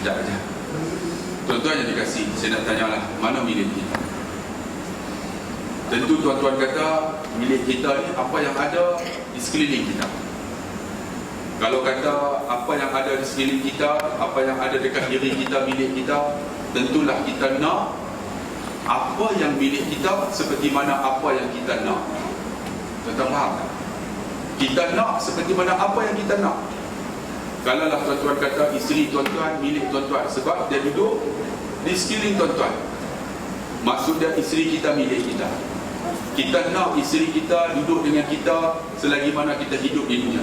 Sekejap saja. Tuan-tuan yang dikasih, saya nak tanyalah, mana milik kita? Tentu tuan-tuan kata milik kita ni apa yang ada di sekeliling kita. Kalau kata apa yang ada di sekeliling kita, apa yang ada dekat diri kita milik kita, tentulah kita nak apa yang milik kita seperti mana apa yang kita nak. Tuan-tuan faham tak? Kita nak seperti mana apa yang kita nak. Kalaulah tuan-tuan kata isteri tuan-tuan milik tuan-tuan sebab dia duduk di sekeliling tuan-tuan, maksudnya isteri kita milik kita. Kita nak isteri kita duduk dengan kita selagi mana kita hidup di dunia.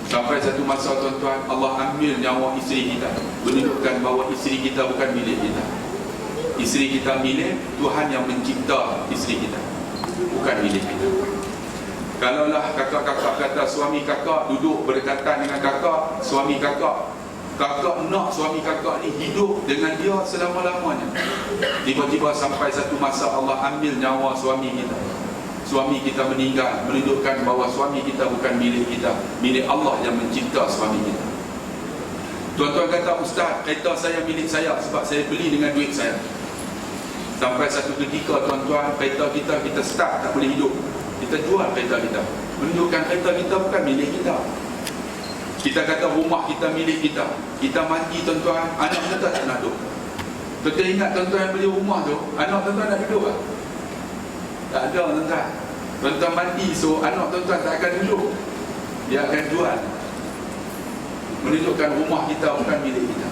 Sampai satu masa tuan-tuan, Allah ambil nyawa isteri kita, menunjukkan bahawa isteri kita bukan milik kita. Isteri kita milik Tuhan yang mencipta isteri kita, bukan milik kita. Kalaulah kakak-kakak kata suami kakak duduk berdekatan dengan kakak, suami kakak nak suami kakak ni hidup dengan dia selama-lamanya. Tiba-tiba sampai satu masa Allah ambil nyawa suami kita, suami kita meninggal, menunjukkan bahawa suami kita bukan milik kita, milik Allah yang mencipta suami kita. Tuan-tuan kata, ustaz, kereta saya milik saya sebab saya beli dengan duit saya. Sampai satu ketika tuan-tuan, kereta kita start tak boleh hidup, kita jual kereta kita, menunjukkan kereta kita bukan milik kita. Kita kata rumah kita milik kita, kita mati tuan-tuan, anak kita tak nak duduk. Tuan-tuan ingat tuan-tuan beli rumah tu, anak tuan-tuan nak duduk tak? Tak ada tuan-tuan. Tuan-tuan mati, so anak tuan-tuan tak akan duduk, dia akan jual, menunjukkan rumah kita bukan milik kita.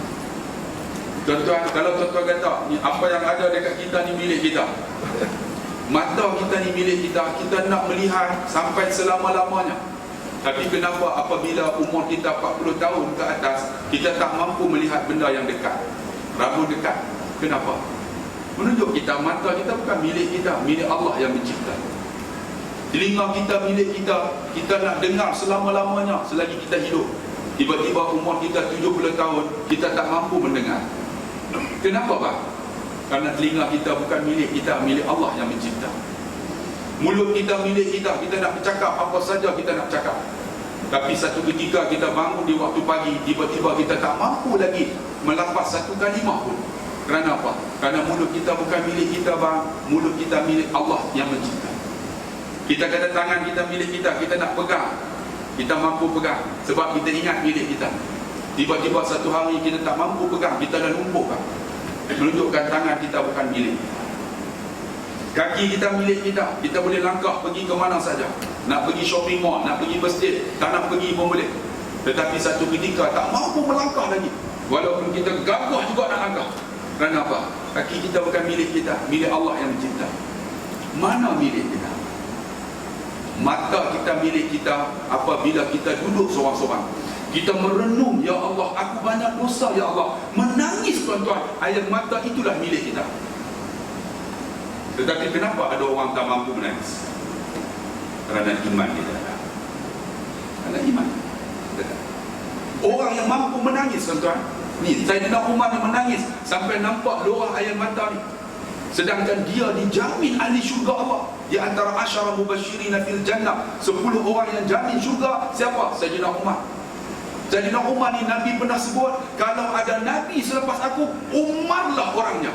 Tuan-tuan, kalau tuan-tuan kata apa yang ada dekat kita ni milik kita, mata kita ni milik kita, kita nak melihat sampai selama-lamanya. Tapi kenapa apabila umur kita 40 tahun ke atas, kita tak mampu melihat benda yang dekat, rambut dekat? Kenapa? Menunjuk kita mata kita bukan milik kita, milik Allah yang mencipta. Telinga kita milik kita, kita nak dengar selama-lamanya selagi kita hidup. Tiba-tiba umur kita 70 tahun, kita tak mampu mendengar. Kenapa bang? Karena telinga kita bukan milik kita, milik Allah yang mencipta. Mulut kita milik kita, kita nak bercakap apa saja kita nak cakap. Tapi satu ketika kita bangun di waktu pagi, tiba-tiba kita tak mampu lagi melafaz satu kalimah pun. Kerana apa? Kerana mulut kita bukan milik kita bang, mulut kita milik Allah yang mencipta. Kita kata tangan kita milik kita, kita nak pegang, kita mampu pegang sebab kita ingat milik kita. Tiba-tiba satu hari kita tak mampu pegang, kita dah lumpuh bang, menunjukkan tangan kita bukan milik kita. Kaki kita milik kita, kita boleh langkah pergi ke mana saja. Nak pergi shopping mall, nak pergi masjid, tak nak pergi pun boleh. Tetapi satu ketika tak mampu melangkah lagi, walaupun kita gagah juga nak langkah. Kerana apa? Kaki kita bukan milik kita, milik Allah yang mencipta. Mana milik kita? Mata kita milik kita apabila kita duduk seorang-seorang, kita merenung, ya Allah, aku banyak dosa, ya Allah, menangis tuan-tuan, air mata itulah milik kita. Tetapi kenapa ada orang tak mampu menangis? Kerana iman kita. Kerana iman. Orang yang mampu menangis tuan-tuan, ni Sayyidina Umar yang menangis sampai nampak luah air mata ni, sedangkan dia dijamin ahli syurga Allah. Di antara asyara mubasyirin fil jannah, 10 orang yang jamin syurga, siapa? Sayyidina Umar. Sayyidina Umar ni Nabi pernah sebut, kalau ada Nabi selepas aku, Umarlah orangnya.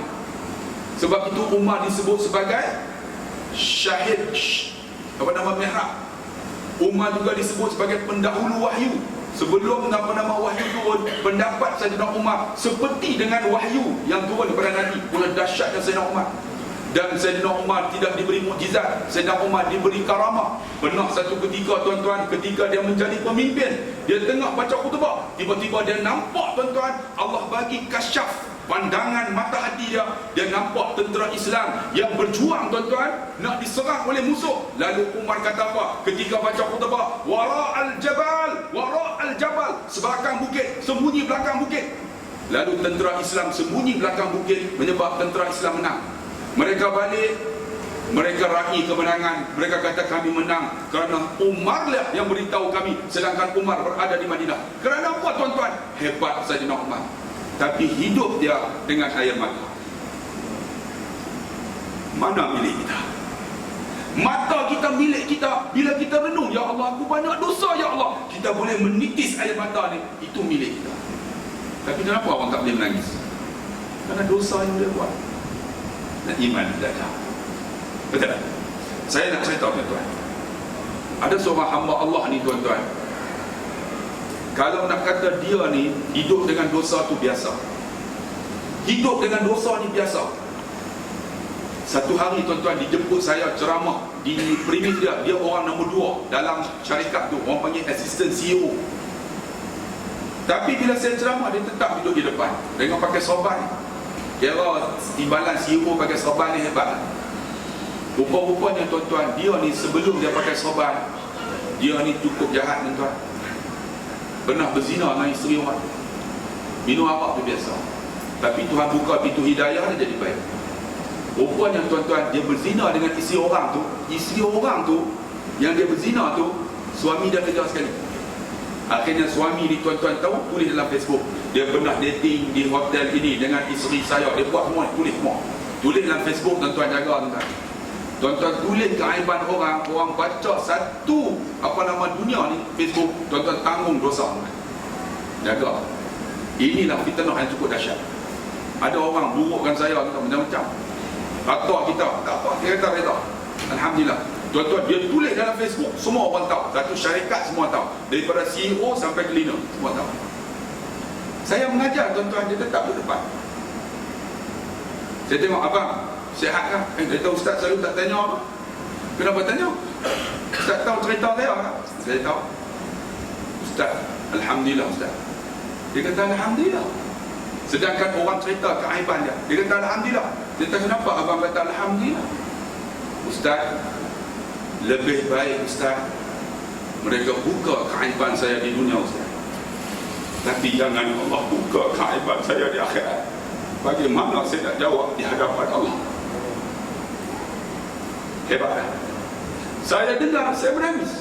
Sebab itu Umar disebut sebagai syahid, apa nama, mihrab. Umar juga disebut sebagai pendahulu wahyu. Sebelum nama wahyu turun, pendapat Sayyidina Umar seperti dengan wahyu yang turun kepada Nabi. Pula dahsyatnya Sayyidina Umar. Dan Sayyidina Umar tidak diberi mukjizat, Sayyidina Umar diberi karamah. Pernah satu ketika tuan-tuan, ketika dia menjadi pemimpin, dia tengah baca khutbah, tiba-tiba dia nampak tuan-tuan, Allah bagi kasyaf pandangan mata hati dia. Dia nampak tentera Islam yang berjuang tuan-tuan, nak diserang oleh musuh. Lalu Umar kata apa ketika baca khutbah? Wara'al jabal, wara'al jabal, sebelakang bukit, sembunyi belakang bukit. Lalu tentera Islam sembunyi belakang bukit, menyebab tentera Islam menang. Mereka balik, mereka raih kemenangan. Mereka kata kami menang kerana Umar lah yang beritahu kami, sedangkan Umar berada di Madinah. Kerana apa tuan-tuan? Hebat Sayyidina Umar. Tapi hidup dia dengan air mata. Mana milik kita? Mata kita milik kita. Bila kita renung, ya Allah, aku banyak dosa, ya Allah, kita boleh menitis air mata ni, itu milik kita. Tapi kenapa orang tak boleh menangis? Kerana dosa yang dia buat. Dan iman tidak ada. Betul tak? Saya nak cerita tuan-tuan. Ada seorang hamba Allah ni tuan-tuan, kalau nak kata dia ni hidup dengan dosa tu biasa, hidup dengan dosa ni biasa. Satu hari tuan-tuan dijemput saya ceramah di premis dia. Dia orang nombor 2 dalam syarikat tu, orang panggil assistant CEO. Tapi bila saya ceramah, dia tetap duduk di depan dengan pakai sorban. Kira timbalan CEO pakai sorban ni hebat. Rupa-rupanya tuan-tuan, dia ni sebelum dia pakai sorban, dia ni cukup jahat tuan-tuan. Pernah berzina dengan isteri orang. Minum arak tu biasa. Tapi Tuhan buka pintu hidayah, dia jadi baik. Rupanya tuan-tuan, dia berzina dengan isteri orang tu. Isteri orang tu yang dia berzina tu, suami dia kejar sekali. Akhirnya suami ni tuan-tuan tahu, tulis dalam Facebook, dia pernah dating di hotel ini dengan isteri saya. Dia buat semua, tulis semua. Tulis dalam Facebook, tuan-tuan jaga tuan-tuan. Tuan-tuan tulis keaiban orang, orang baca satu dunia ni Facebook, tuan-tuan tanggung dosa. Jaga. Inilah fitnah yang cukup dahsyat. Ada orang burukkan saya macam-macam. Kata kita, tak apa, kereta. Alhamdulillah. Tuan-tuan, dia tulis dalam Facebook, semua orang tahu. Satu syarikat semua tahu. Daripada CEO sampai cleaner, semua tahu. Saya mengajar tuan-tuan, dia tetap di depan. Saya tengok, abang, sihat kan? Dia tahu ustaz selalu tak tanya apa. Kenapa tanya? Ustaz tahu cerita saya kan? Saya tahu. Ustaz, Alhamdulillah ustaz. Dia kata Alhamdulillah. Sedangkan orang cerita keaiban dia, dia kata Alhamdulillah. Dia kata kenapa abang kata Alhamdulillah? Ustaz, lebih baik ustaz mereka buka keaiban saya di dunia ustaz, tapi jangan Allah buka keaiban saya di akhirat. Bagaimana saya nak jawab di hadapan Allah? Hebat kan? Saya dengar, saya menangis.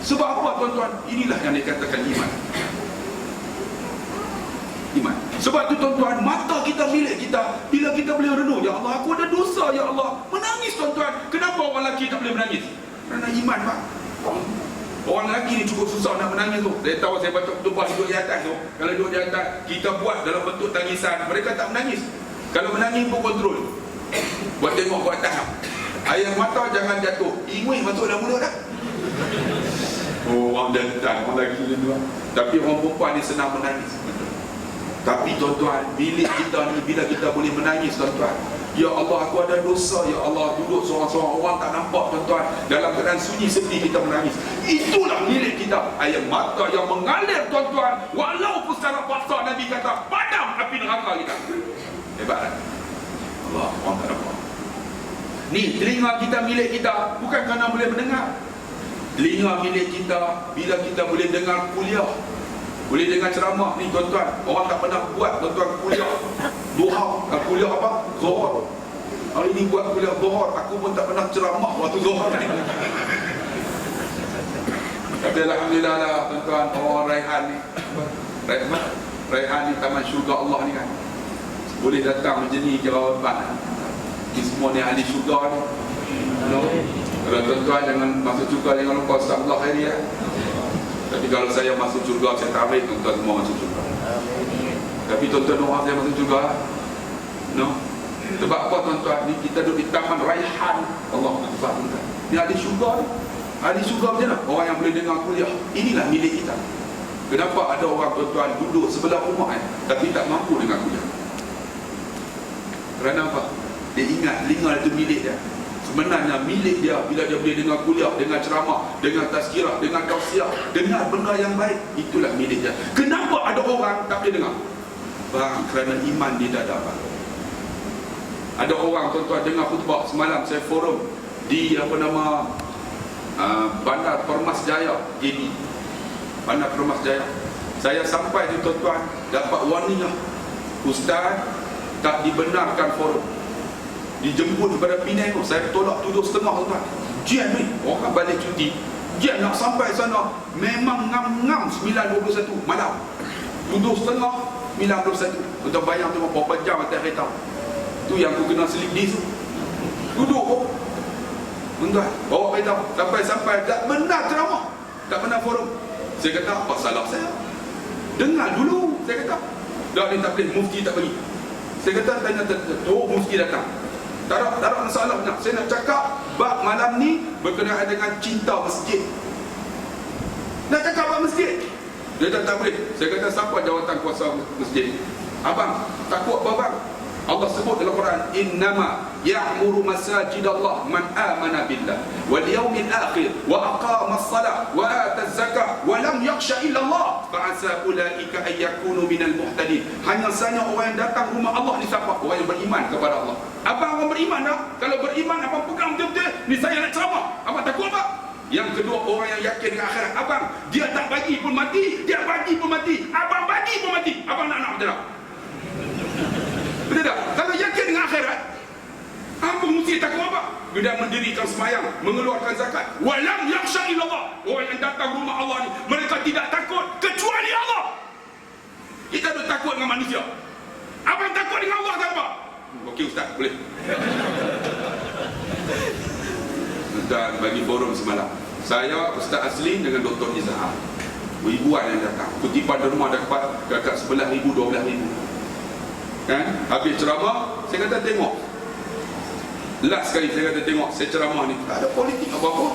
Sebab apa tuan-tuan? Inilah yang dikatakan iman. Iman. Sebab tu tuan-tuan, mata kita milik kita. Bila kita boleh renung, ya Allah, aku ada dosa, ya Allah. Menangis tuan-tuan. Kenapa orang lelaki tak boleh menangis? Kerana iman, Pak. Orang lelaki ni cukup susah nak menangis tu. Saya tahu, saya baca kutubah duduk di atas tu. Kalau duduk di atas, kita buat dalam bentuk tangisan. Mereka tak menangis. Kalau menangis pun kontrol. Buat tengok, buat tahap. Air mata jangan jatuh. Ingui masuk dalam mulut dah. Oh, orang jantan, orang lelaki tu. Tapi orang perempuan ni senang menangis. Tapi tuan-tuan, bilik kita ni bila kita boleh menangis tuan-tuan, ya Allah aku ada dosa, ya Allah, duduk seorang-seorang orang tak nampak tuan-tuan, dalam keadaan sunyi sepi kita menangis. Itulah milik kita. Air mata yang mengalir tuan-tuan, walaupun secara paksa Nabi kata padam api neraka kita. Hebat kan? Allah, orang tak nampak. Ni telinga kita milik kita, bukan kerana boleh mendengar. Telinga milik kita bila kita boleh dengar kuliah, boleh dengar ceramah ni tuan-tuan. Orang tak pernah buat tuan-tuan kuliah duha, kuliah apa? Zuhur. Hari ni buat kuliah zuhur. Aku pun tak pernah ceramah waktu zuhur ni. Tapi alhamdulillah lah tuan-tuan, orang Raihan ni. Raihan ni taman syurga Allah ni kan. Boleh datang macam ni kira hebat. Ni semua ni ahli syurga ni. Kalau tuan-tuan jangan masuk syurga, jangan lupa Astagfirullah khairi ya. Tapi kalau saya masuk syurga, saya tarik tuan-tuan semua masuk syurga. Tapi tuan-tuan orang saya masuk syurga, no? Sebab apa tuan-tuan? Ni kita duduk di taman Raihan Allah Akbar tuan-tuan. Ni ahli syurga ni. Ahli syurga macam mana? Orang yang boleh dengar kuliah. Inilah milik kita. Kenapa ada orang tuan-tuan duduk sebelah rumah tapi tak mampu dengar kuliah? Kerana apa? Dia ingat telinga itu milik dia. Sebenarnya milik dia bila dia boleh dengar kuliah, dengar ceramah, dengar tazkirah, dengar tausiah, dengar benda yang baik, itulah milik dia. Kenapa ada orang tak boleh dengar? Bang, kerana iman dia dah dapat. Ada orang tuan-tuan dengar khutbah semalam saya forum di Bandar Permas Jaya, JB. Bandar Permas Jaya. Saya sampai tu tuan-tuan dapat warning lah. Ustaz tak dibenarkan forum. Dijemput daripada Penang, saya tolak 7.30 tuan. Jian ni, orang balik cuti. Jian nak sampai sana memang ngam-ngam 9.21 malam. 7.30 9.21. Tuan bayang tengok berapa jam atas kereta. Tu yang aku kena sleep disc tu. Duduk kok. Tuan, bawa kereta sampai tak benar ceramah. Tak benar forum. Saya kata apa salah saya? dengar dulu. Saya kata, dah ni tak boleh, mufti tak bagi. Saya kata, tanya teruk, mufti datang. Tak ada masalah nak. Saya nak cakap bab malam ni berkenaan dengan cinta masjid. Nak cakap bab masjid. Dia tak boleh. Saya kata, siapa jawatan kuasa masjid? Abang, takut apa bang? Allah sebut dalam Quran, innama ya'muru masajidallah man amana billah wal yawmil akhir wa aqama as-salah wa ata az-zakah wa lam yakhsha illa Allah fa asa ulaika ay yakunu minal muhtadin. Hanya saja orang yang datang rumah Allah ni siapa? Orang yang beriman kepada Allah. Abang orang beriman tak? Kalau beriman abang pegang betul-betul, ni saya nak ceramah. Abang takut tak? Yang kedua, orang yang yakin dengan akhirat. Abang, dia tak bagi pun mati, dia bagi pun mati. Abang bagi pun mati. Abang nak betul tak? Betul tak? Kalau yakin dengan akhirat, apa mesti takut apa? Dia mendirikan semayang, mengeluarkan zakat. Walam yakhsha illallah. Orang yang datang rumah Allah ni, mereka tidak takut kecuali Allah. Kita tu takut dengan manusia. Abang takut dengan Allah tak apa? Okey ustaz, boleh. Dan bagi forum semalam, saya Ustaz Asli dengan Dr. Izhar, ribuan yang datang. Kutipan di rumah dapat dekat 11,000, 12,000. Kan? Habis ceramah, saya kata tengok. Last sekali saya kata tengok, saya ceramah ni tak ada politik apa-apa.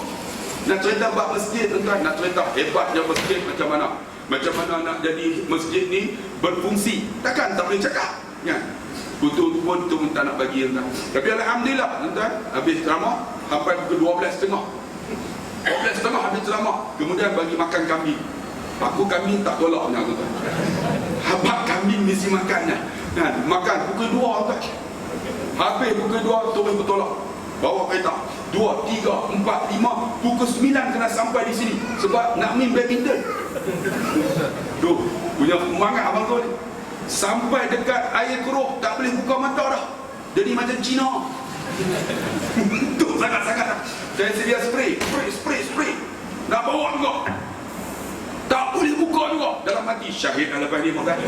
Nak cerita bab masjid tuan-tuan, nak cerita hebatnya masjid macam mana. Macam mana nak jadi masjid ni berfungsi. Takkan tak boleh cakap. Kan? Betul pun tu tak nak bagi tuan. Tapi alhamdulillah tuan-tuan, habis ceramah sampai pukul 12.30. 12.30 habis ceramah. Kemudian bagi makan kambing. Aku kambing tak tolak punya tuan. Habaq kambing mesti makannya. Kan? Makan pukul 2 tuan. Habis pukul 2 turun bertolak. Bawa kereta 2, 3, 4, 5. Pukul 9 kena sampai di sini. Sebab nak main badminton. Tuh, punya semangat abang tu ni. Sampai dekat air keruh tak boleh buka mata dah. Jadi macam Cina. Tu sangat-sangat dah. Saya sedia spray. Nak bawa juga. Tak boleh buka juga. Dalam hati syahid dah lepas ni makan.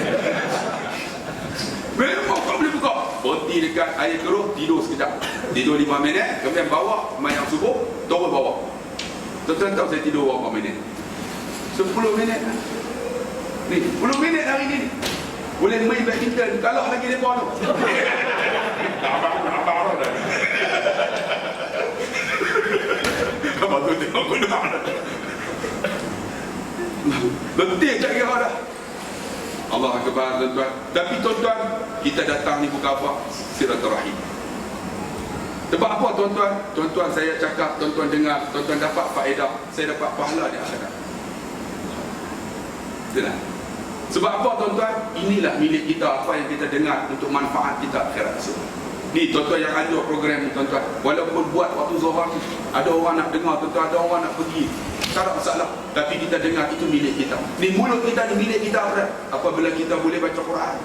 Memang tak boleh buka. Berhenti dekat air keruh, tidur sekejap. Tidur 5 minit, kemudian bawa mayang subuh, turun bawah. Tuan-tuan tahu saya tidur berapa minit? 10 minit. Ni 10 minit hari ni. Boleh main badminton. Kalah lagi mereka tu. Abang dah. Abang tu tengok guna. Letih tak kira dah. Allah Akbar tuan-tuan. Tapi tuan-tuan, kita datang ni bukan apa? Silaturahim. Sebab apa tuan-tuan? Tuan-tuan saya cakap, tuan-tuan dengar, tuan-tuan dapat faedah, saya dapat pahala di akhirat. Itulah. Sebab apa tuan-tuan? Inilah milik kita, apa yang kita dengar untuk manfaat kita akhirat semua. Ni tuan-tuan yang ada program ni tuan-tuan. Walaupun buat waktu zuhur ni, ada orang nak dengar tuan-tuan, ada orang nak pergi. Tak ada masalah. Tapi kita dengar itu milik kita. Ni mulut kita ni milik kita akhirat. Apabila kita boleh baca Quran.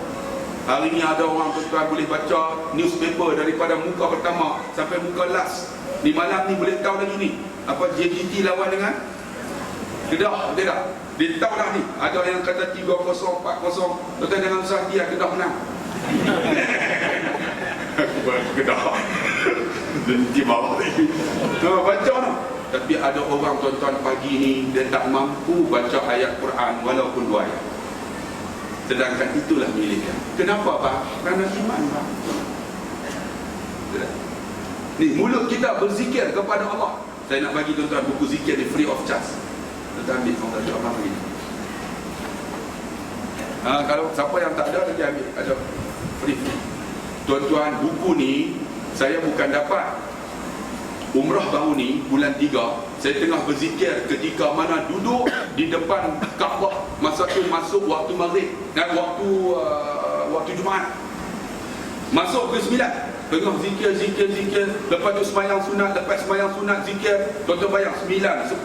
Hari ni ada orang tuan-tuan boleh baca newspaper daripada muka pertama sampai muka last. Ni malam ni boleh tahu lagi ni. Apa JGT lawan dengan Kedah, betul tak? Dia tahu dah ni. Ada yang kata 3-0, 4-0. Tuan-tuan jangan usah dia, Kedah menang. Kedah. Nanti bawah lagi. Baca lah. Tapi ada orang tuan-tuan pagi ni, dia tak mampu baca ayat Quran walaupun 2 ayat. Sedangkan itulah miliknya. Kenapa Pak? Kerana iman Pak. Ni mulut kita berzikir kepada Allah. Saya nak bagi tuan-tuan buku zikir ni free of charge. Tuan-tuan ambil orang tak apa lagi. Kalau siapa yang tak ada nanti ambil, ada free. Tuan-tuan, buku ni saya bukan dapat. Umrah baru ni bulan 3, saya tengah berzikir ketika mana duduk di depan Kaabah. Masa tu masuk waktu maghrib dan waktu Jumaat. Masuk ke 9, tengah zikir. Lepas tu sembahyang sunat, lepas sembahyang sunat zikir. Tuan-tuan bayang 9, 10,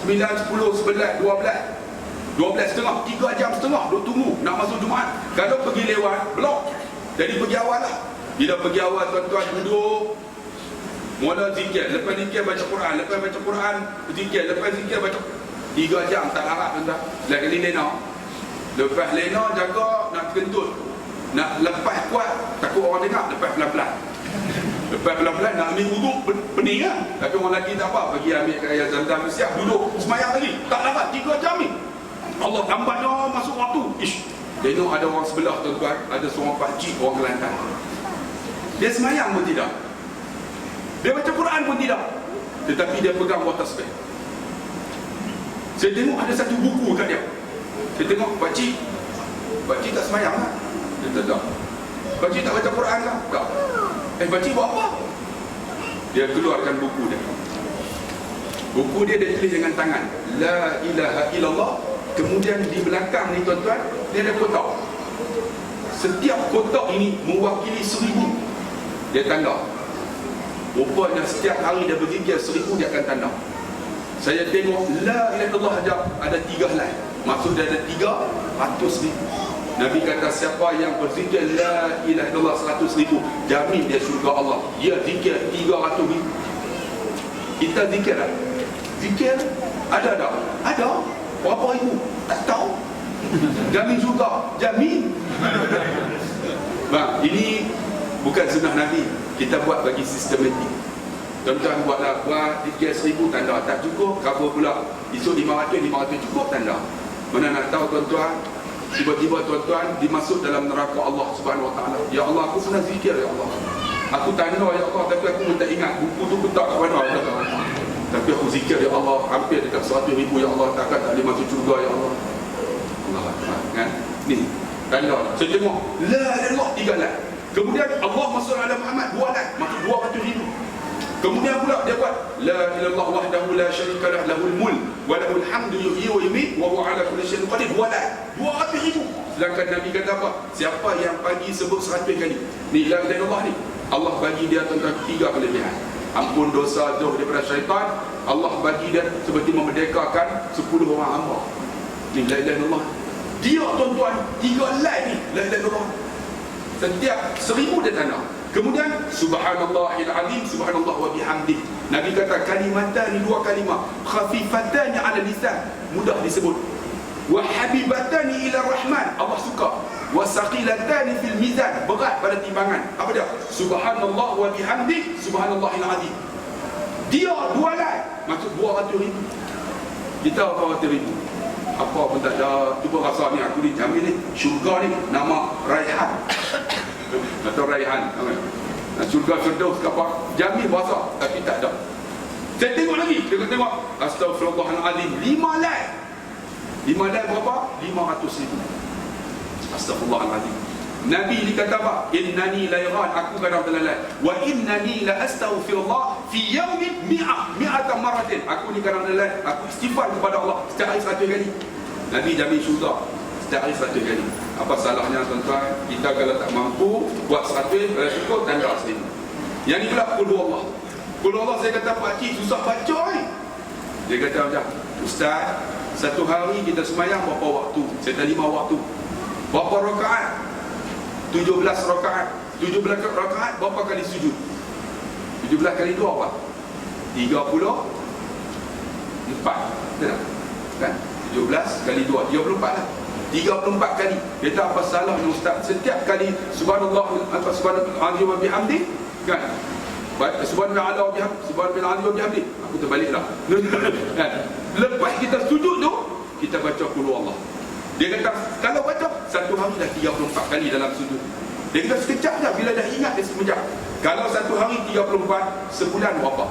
11, 12 setengah, 3 jam setengah duk tunggu nak masuk Jumaat. Kalau pergi lewat blok, jadi pergi awal lah. Bila pergi awal tuan-tuan duduk, mula zikir, lepas zikir baca Quran, lepas baca Quran zikir, lepas zikir baca 3 jam tak larat tuan-tuan. Lagi lena. Lepas lena jaga nak kentut. Nak lepas kuat takut orang dengar, lepas pelan-pelan. Lepas pelan-pelan nak ambil wuduk pening lah. Tapi orang lelaki tak apa, pergi ambil air zam-zam siap duduk semayang lagi. Tak larat 3 jam ni. Allah lambatnya masuk waktu. Tengok ada orang sebelah tuan-tuan, ada seorang pakcik orang Kelantan. Dia semayang pun tidak, dia baca Quran pun tidak, tetapi dia pegang water spray. Saya tengok ada satu buku kat dia. Saya tengok, pakcik tak semayang lah? Dia tak. Pakcik tak baca Quran lah? Tak. Pakcik buat apa? Dia keluarkan buku dia. Buku dia tulis dengan tangan, La ilaha illallah. Kemudian di belakang ni tuan-tuan, dia ada kotak. Setiap kotak ini mewakili 1000. Dia tanda. Rupanya setiap hari dia berzikir 1000, dia akan tanda. Saya tengok La ilaha illallah ada 3 helai. Maksud dia ada 300,000. Nabi kata siapa yang berzikir La ilaha illallah 100,000, jamin dia syurga Allah. Dia zikir 300,000. Kita zikir tak? Zikir ada tak? Ada. Berapa ribu? Tak tahu. Jamin syurga. Jamin. Bang, ini bukan sunnah Nabi. Kita buat bagi sistematik. Tuan-tuan buat zikir 1000 tanda. Tak cukup, cover pula. Esok 500 cukup tanda. Mana nak tahu tuan-tuan, tiba-tiba tuan-tuan dimasuk dalam neraka Allah Subhanahu Wa Taala. Ya Allah, aku pernah zikir ya Allah. Aku tanda ya Allah, tapi aku tak ingat buku tu tak kat mana. Tapi aku zikir ya Allah, hampir dekat 100,000 ya Allah, takkan tak boleh masuk syurga ya Allah. Allah Akbar, kan? Ni tanda. Saya tengok La ilaha illallah 3 lah. Kemudian Allah masuk ala Muhammad 2 lah, maksud 200,000. Kemudian pula dia buat La ilallah wahdahu la syarika lah, lahul mulk wa lahul hamdu yuhyi wa yumiit wa huwa ala kulli syai'in qadir. 2 lah, 200,000. Sedangkan Nabi kata apa? Siapa yang pagi sebut 100 kali ni La ilaha illallah ni, Allah bagi dia tentang 3 kelebihan. Ampun dosa jauh daripada syaitan. Allah bagi dia seperti memerdekakan 10 orang hamba. Ni La ilaha illallah. Dia tuan-tuan 3 line ni La ilaha illallah. Setiap 1000 dia tanda. Kemudian subhanallahil azim, subhanallah wa bihamdih. Nabi kata kalimatan ni 2 kalimah, khafifatan 'ala lisan, mudah disebut. Wa habibatan ila rahman, Allah suka. Wa saqilatan fil mizan, berat pada timbangan. Apa dia? Subhanallah wa bihamdih, subhanallahil azim. Dia 2 line, maksud 200,000. Kita apa 100,000? Apa pun tak ada. Cuba rasa ni, aku ni jamin ni syurga ni nama Raihan atau Raihan, syurga Firdaus ke apa, jamin bahasa, tapi tak ada. Saya tengok lagi, dia tengok Astaghfirullahaladzim 5 line. 5 line berapa? 500,000. Astaghfirullahaladzim. Nabi dikata apa? Innani la yaran, aku kadang terlalai. Wa innani la astaghfirullah fi yawmin mi'atan maratin. Aku ni kadang terlalai, aku istighfar kepada Allah setiap hari 100 kali. Nabi jamin syurga setiap hari 100 kali. Apa salahnya tuan-tuan? Kita kalau tak mampu buat 100, kalau cukup tanda 1000. Yang ni pula qul huwallah. Qul huwallah, saya kata pakcik susah baca ni. Dia kata macam, Ustaz, satu hari kita semayang berapa waktu? Saya kata 5 waktu. Berapa rakaat? 17 rakaat. 17 rakaat berapa kali sujud? 17 kali 2 apa? 34. Betul tak? Kan? 17 kali 2 34 lah. 34 kali. Dia tak apa salahnya Ustaz. Setiap kali subhanallah wa bihamdi, kan? Subhanallah wa bihamdi. Aku terbaliklah. Kan? Lepas kita sujud tu, kita baca qul huwallah. Dia kata kalau baca satu hari dah 34 kali dalam sujud. Dia kata sekejap je, bila dah ingat dia sekejap. Kalau satu hari 34, sebulan berapa?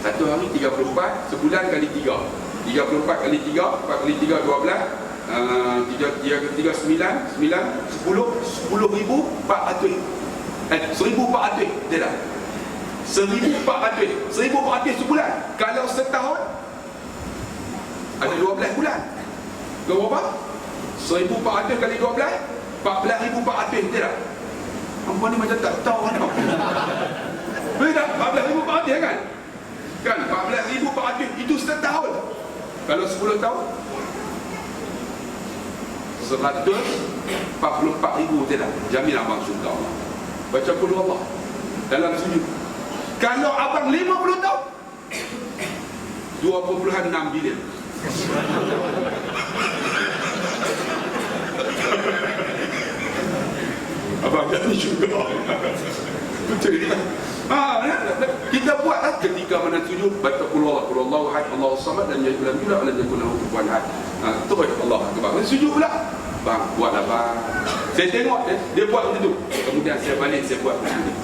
Satu hari 34, sebulan kali 3. 34 kali 3, 4 kali 3 12, 3 9, 10,400. 1,400, betul tak? 1,400 sebulan. Kalau setahun ada 12 bulan. Berapa? 1,400 kali 12, 14,400, betul tak? Hampa ni macam tak tahu kan? Betul tak? 14,400 kan? Kan? 14,400 itu setahun. Kalau 10 tahun 144,000, betul tak? Jamin abang syurga Allah. Baca qul huwallah dalam sujud. Kalau abang 50 tahun 2.6 bilion. Abang jamin syurga. Betul tak? Kita buatlah ketika mana sujud, baca qul huwallahu ahad, Allahus samad, dan yaqul lam yulad wa lam yakul lahu kufuwan ahad. Terus Allah Akbar. Sujud pula. Bang, buatlah bang. Saya tengok dia buat macam tu. Kemudian saya balik, saya buat macam ni.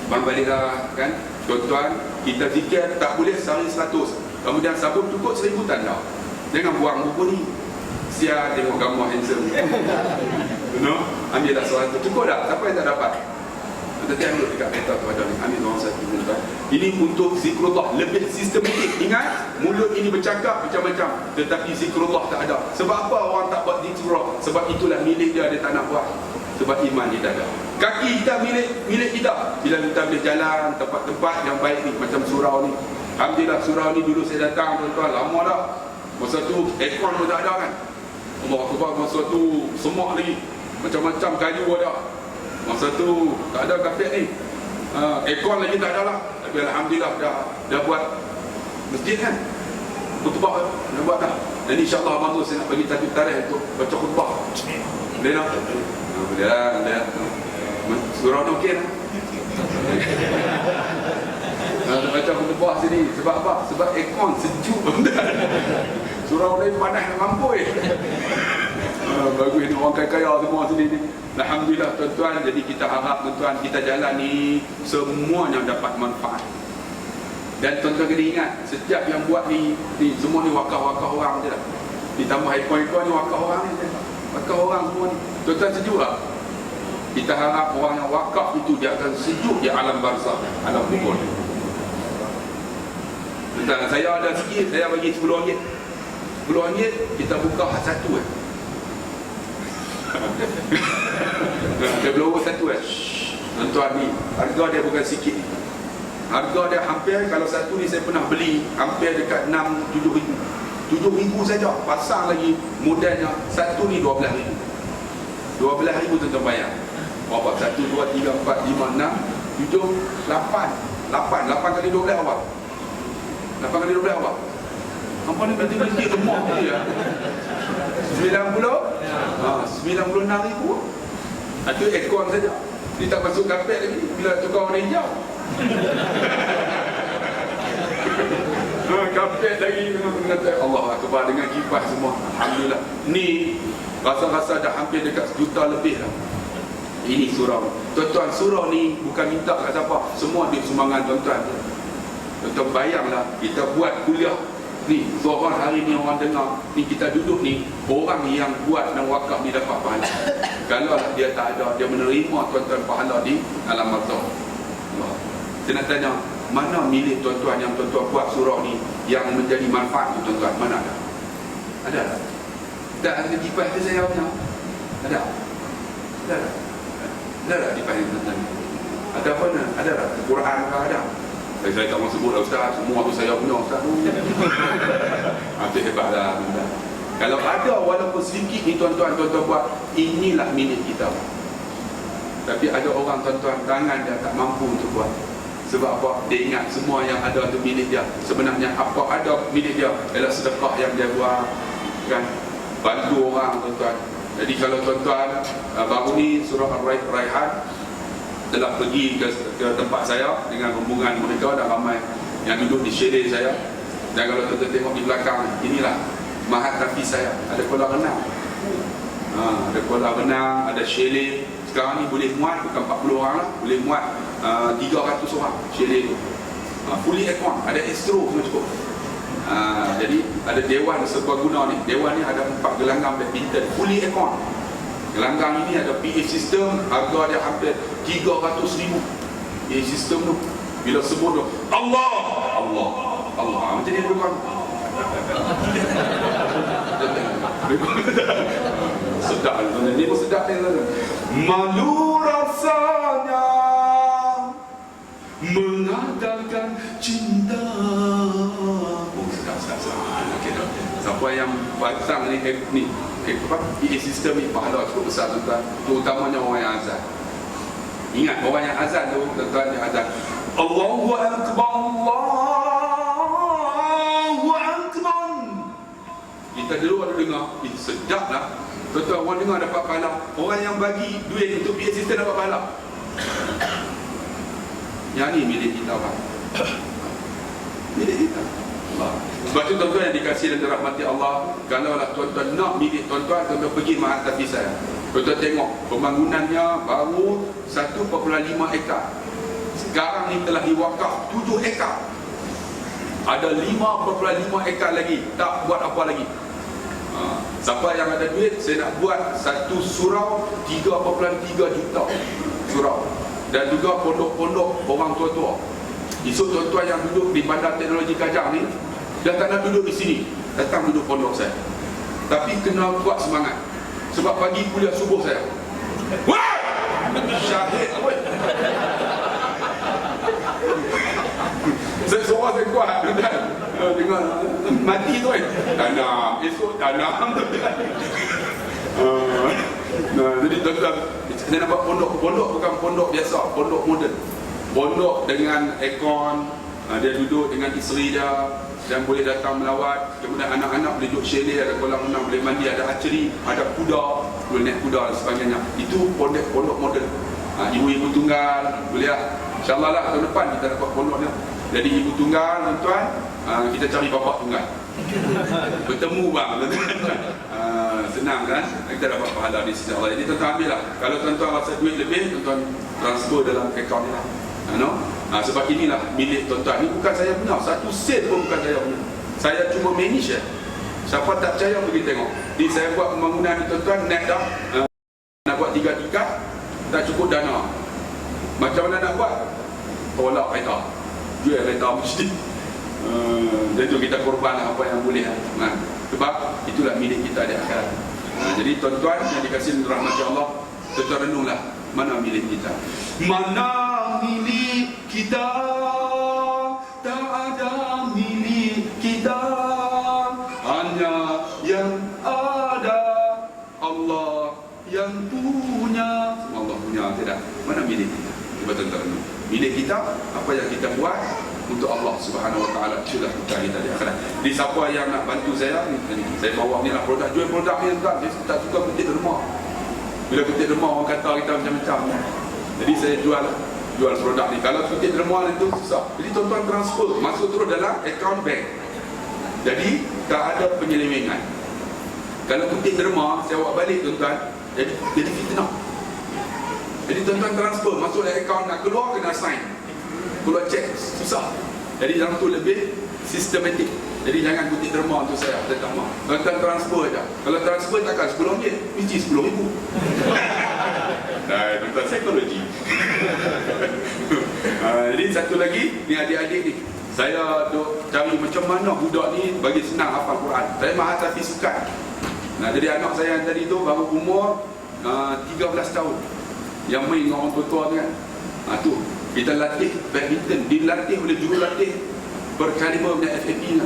Bang baliklah kan. Tuan-tuan, kita zikir tak boleh sehari 100. Kemudian sabun cukup 1000 tanda. Jangan buang buku ni. Siap tengok gambar handsome. Ambillah 100. Cukup tak? Siapa yang tak dapat? Nanti ambil dekat kereta kepada ni. Ambil orang satu. Ini untuk zikrullah. Lebih sistematik. Ingat, mulut ini bercakap macam-macam. Tetapi zikrullah tak ada. Sebab apa orang tak buat zikrullah? Sebab itulah milik dia tak nak buat. Sebab iman dia tak ada. Kaki kita milik kita. Bila kita boleh jalan tempat-tempat yang baik ni. Macam surau ni. Alhamdulillah surau ni dulu saya datang tuan-tuan. Lama dah. Masa tu aircon pun tak ada kan. Allah Akbar, masa tu semak lagi. Macam-macam kayu ada. Masa tu tak ada kapet ni. Aircon lagi tak ada lah. Tapi Alhamdulillah dah buat masjid kan. Khutbah dah buat dah. Dan insyaAllah abang tu saya nak bagi tajuk tarikh untuk baca khutbah. Boleh tak? Boleh lah. Surau ni okey lah. Baca khutbah sini. Sebab apa? Sebab aircon sejuk. Surau lain panas nak mampus. Bagus ni orang kaya-kaya semua sini ni. Alhamdulillah tuan-tuan. Jadi kita harap tuan-tuan kita jalan ni semuanya dapat manfaat. Dan tuan-tuan kena ingat, setiap yang buat ni semua ni wakaf-wakaf orang je lah. Ditambah ekor-ekor ni wakaf orang ni. Wakaf orang semua ni. Tuan-tuan sejuk tak? Kita harap orang yang wakaf itu dia akan sejuk di alam barzakh, alam kubur. Tuan-tuan, saya ada sikit, saya bagi RM10. RM10 kita buka satu kan. Dia blower satu kan. Tuan-tuan ni, harga dia bukan sikit. Harga dia hampir, kalau satu ni saya pernah beli hampir dekat 6-7 ribu. 7 ribu saja. Pasang lagi modelnya. Satu ni 12 ribu. 12 ribu tuan-tuan bayar. Berapa? 1, 2, 3, 4, 5, 6, 7, 8. 8 kali 12 apa? 8 kali 12 apa? Apa ni berhenti-berhenti lemah je ya? 90? 96 ribu. Itu aircon saja. Dia tak masuk kapet lagi. Bila tukar warna hijau. Kapet lagi. Allah Akbar dengan kipas semua. Alhamdulillah. Ni rasa-rasa dah hampir dekat 1 juta lebih lah. Ini surau. Tuan-tuan, surau ni bukan minta kat siapa. Semua duit sumbangan tuan-tuan. Tuan-tuan bayanglah, kita buat kuliah ni, seorang hari ni orang dengar ni, kita duduk ni, orang yang buat dan wakaf ni dapat pahala. Kalau dia tak ada, dia menerima tuan-tuan pahala di alam barzakh. Saya nak tanya, mana milik tuan-tuan yang tuan-tuan buat surau ni yang menjadi manfaat untuk tuan-tuan? Mana ada? Ada tak? Tak ada kipas tu saya punya. Ada? Ada tak? Ada tak kipas yang tuan-tuan? Ada apa ni? Ada tak? Quran ke ada? Saya tak mahu sebut lah Ustaz. Semua tu saya punya Ustaz tu. Itu hebatlah. Kalau ada walaupun sedikit ni tuan-tuan buat, inilah milik kita. Tapi ada orang tuan-tuan tangan dia tak mampu untuk buat. Sebab apa? Dia ingat semua yang ada tu milik dia. Sebenarnya apa ada milik dia ialah sedekah yang dia buat, kan? Bantu orang tuan-tuan. Jadi kalau tuan-tuan baru ni surah Ar-Raihan telah pergi ke tempat saya dengan rombongan mereka, dan ramai yang duduk di chalet saya. Dan kalau tuan-tuan tengok di belakang, inilah mahat nafis saya. Ada kolam renang, ada kolam renang, ada chalet. Sekarang ni boleh muat, bukan 40 orang lah, boleh muat 300 orang chalet tu. Fully aircon, ada astro semua cukup. Jadi ada dewan serbaguna ni. Dewan ni ada 4 gelanggang badminton fully aircon. Gelanggang ini ada PA system, harga dia hampir 300,000. PA system tu bila sebut tu Allah, Allah, Allah, macam ni bukan. Sedap ni pun sedap ni. Malu rasanya mengadakan cinta. Sedap. Okay, siapa yang pasang ni PA system ni pahala cukup besar tuan-tuan. Terutamanya orang yang azan. Ingat orang yang azan tu, tuan-tuan yang azan, Allahu Akbar, Allahu Akbar. Kita dulu ada dengar, sedap lah. Tuan-tuan, orang dengar dapat pahala. Orang yang bagi duit untuk PA system dapat pahala. Yang ni milik kita, Pak. Milik kita. Sebab tu tuan-tuan yang dikasihi dan dirahmati Allah, kalaulah tuan-tuan nak milik tuan-tuan, tuan-tuan pergi Mahat Hafiz saya. Tuan-tuan tengok pembangunannya baru 1.5 ekar. Sekarang ni telah diwakaf 7 ekar. Ada 5.5 ekar lagi, tak buat apa lagi. Siapa yang ada duit, saya nak buat satu surau 3.3 juta surau. Dan juga pondok-pondok orang tua-tua. Esok tuan-tuan yang duduk di Bandar Teknologi Kajang ni dah tak nak duduk di sini, datang duduk pondok saya. Tapi kena kuat semangat. Sebab pagi kuliah subuh saya. Wah! Syahid apa? Seorang saya kuat tuan. Dengar mati tu kan. Tanam, esok tanam tu kan. Jadi tuan-tuan, saya nak buat pondok. Pondok bukan pondok biasa, pondok moden. Pondok dengan aircon, dia duduk dengan isteri dia dan boleh datang melawat. Kemudian anak-anak boleh duduk chalet, ada kolam renang, boleh mandi, ada archery, ada kuda, boleh naik kuda dan sebagainya. Itu pondok moden. Ibu-ibu tunggal boleh lah. InsyaAllah lah tahun depan kita dapat pondok ni. Jadi ibu tunggal tuan-tuan, kita cari bapak tunggal. Bertemu bang, senang kan? Kita dapat pahala di sisi Allah. Jadi tuan-tuan ambil lah. Kalau tuan-tuan rasa duit lebih, tuan-tuan transfer dalam akaun ni lah. Sebab inilah milik tuan-tuan. Ini bukan saya punya, satu sen pun bukan saya punya. Saya cuma manage je. Siapa tak percaya pergi tengok. Jadi saya buat pembangunan ni tuan-tuan, net dah. Nak buat 3 tingkat, tak cukup dana. Macam mana nak buat? Tolak kereta, jual kereta mesti. Dan tu kita korbanlah apa yang boleh. Sebab itulah milik kita di akhirat. Jadi tuan-tuan yang dikasihi rahmat Allah, tuan-tuan renunglah, mana milik kita? Mana milik kita? Tak ada milik kita, hanya yang ada Allah yang punya. Allah punya, tidak? Mana milik kita? Cuba tuan-tuan renung. Milik kita, apa yang kita buat untuk Allah Subhanahu Wa Taala, itulah kita di akhirat. Jadi siapa yang nak bantu saya, saya bawa ni lah produk, jual produk ni tuan. Saya tak suka kutip derma. Bila kutip derma orang kata kita macam-macam. Jadi saya jual produk ni. Kalau kutip derma itu susah. Jadi tuan-tuan transfer, masuk terus dalam account bank. Jadi tak ada penyelewengan. Kalau kutip derma, saya bawa balik tuan-tuan, jadi fitnah. Jadi tuan-tuan transfer, masuk dalam account, nak keluar kena sign, keluar cek, susah. Jadi yang tu lebih sistematik. Jadi jangan kutip derma untuk saya, tak mahu. Tuan-tuan transfer je. Kalau transfer takkan RM10, mesti RM10,000. Tuan-tuan psikologi. Jadi satu lagi, ni adik-adik ni, saya duk cari macam mana budak ni bagi senang hafal Quran. Saya Mahat Hafiz sukan. Jadi anak saya yang tadi tu baru umur 13 tahun. Yang main dengan orang tua-tua tu kan. Tu kita latih badminton, dilatih oleh jurulatih berkaliber punya FFP lah.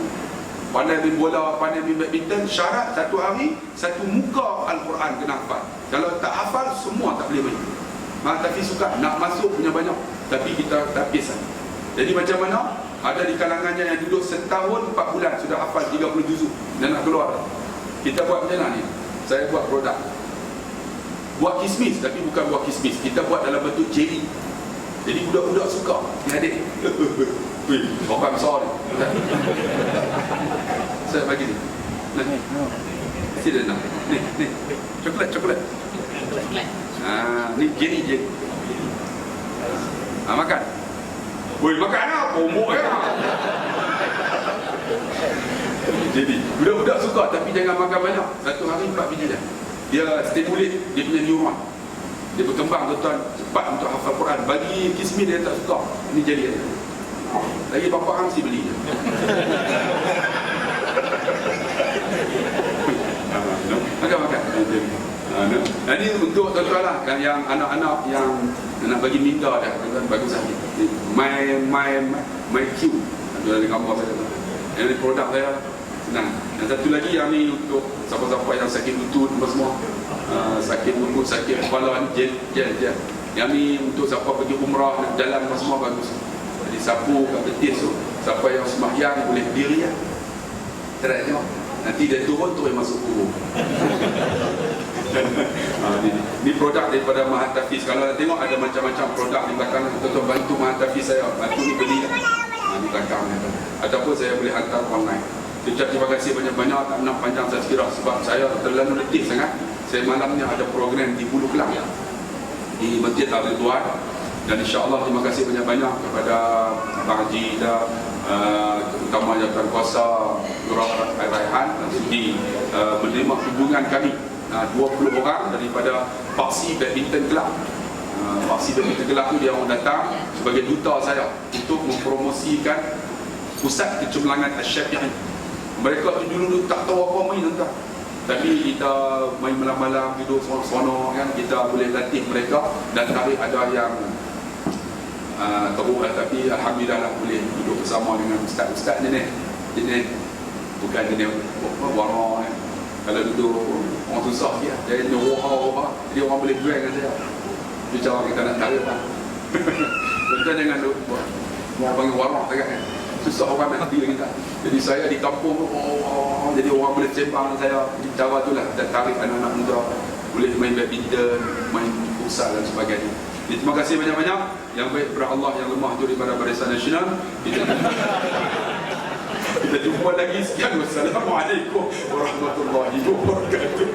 Pandai main bola, pandai main badminton. Syarat satu hari satu muka Al-Quran kena hafal. Kalau tak hafal, semua tak boleh main. Tapi suka nak masuk punya banyak, tapi kita tak biasa. Jadi macam mana? Ada di kalangannya yang duduk setahun 4 bulan sudah hafal 30 juzuk dan nak keluar. Kita buat macam mana ni? Saya buat produk, buat kismis, tapi bukan buat kismis. Kita buat dalam bentuk jelly. Jadi budak-budak suka. Ni adik. Wih, orang besar ni. Saya bagi ni. Sila nak. Ni. Coklat. Ni jelly. Makan. Wih, makan lah. Pomok ya. Jadi, budak-budak suka, tapi jangan makan banyak. Satu hari 4 biji dah. Dia stimulate dia punya neuron. Dia berkembang tuan-tuan cepat untuk hafal Quran. Bagi kismis dia tak suka. Ini jadi dia. Lagi bapak hang mesti beli je. Makan. Ini untuk tuan-tuan lah, yang anak-anak yang nak bagi minda dah, tuan-tuan bagus lagi. My Q. Ada gambar saya tu. Ini produk saya. Senang. Yang satu lagi yang ni untuk siapa-siapa yang sakit lutut apa semua, sakit lutut, sakit kepala, gel. Yang ni untuk siapa pergi umrah, nak jalan apa semua bagus. Jadi sapu kat betis tu, siapa yang sembahyang boleh berdiri lah. Try tengok. Nanti dia turun masuk kubur. Ni produk daripada Mahat Hafiz. Kalau tengok ada macam-macam produk di belakang. Tuan-tuan bantu Mahat Hafiz saya. Bantu ni beli lah. Ni belakang ataupun saya boleh hantar online. Terima kasih banyak-banyak, tak nak panjang saya sekirah sebab saya terlalu letih sangat. Saya malam ni ada program di Bulu Kelang di Masjid Al-Ridwan, dan insya-Allah terima kasih banyak-banyak kepada Abang Haji dan terutama Jabatan Kuasa Lurah Raihan yang sudi menerima hubungan kami 20 orang daripada Paksi Badminton Club. Paksi Badminton Club tu dia orang datang sebagai duta saya untuk mempromosikan pusat kecemerlangan Asy-Syafi'i. Mereka tu dulu tak tahu apa main tuan. Tapi kita main malam-malam, duduk seronok-seronok kan, kita boleh latih mereka dan tarik ada yang teruk lah, tapi alhamdulillah lah boleh duduk bersama dengan ustaz-ustaz ni. Jadi bukan jenis warna kan. Kalau duduk orang susah dia, jadi wah, jadi orang boleh jual dengan saya. Itu cara kita nak tarik lah. Kita jangan orang panggil warna sangat kan. Susah orang nak hati kita. Jadi saya di kampung tu, jadi orang boleh sembang saya. Cara tu lah kita tarik anak-anak muda boleh main badminton, main futsal dan sebagainya. Jadi, terima kasih banyak-banyak. Yang baik kepada Allah, yang lemah itu daripada Barisan Nasional. Kita jumpa lagi. Sekian. Wassalamualaikum warahmatullahi wabarakatuh.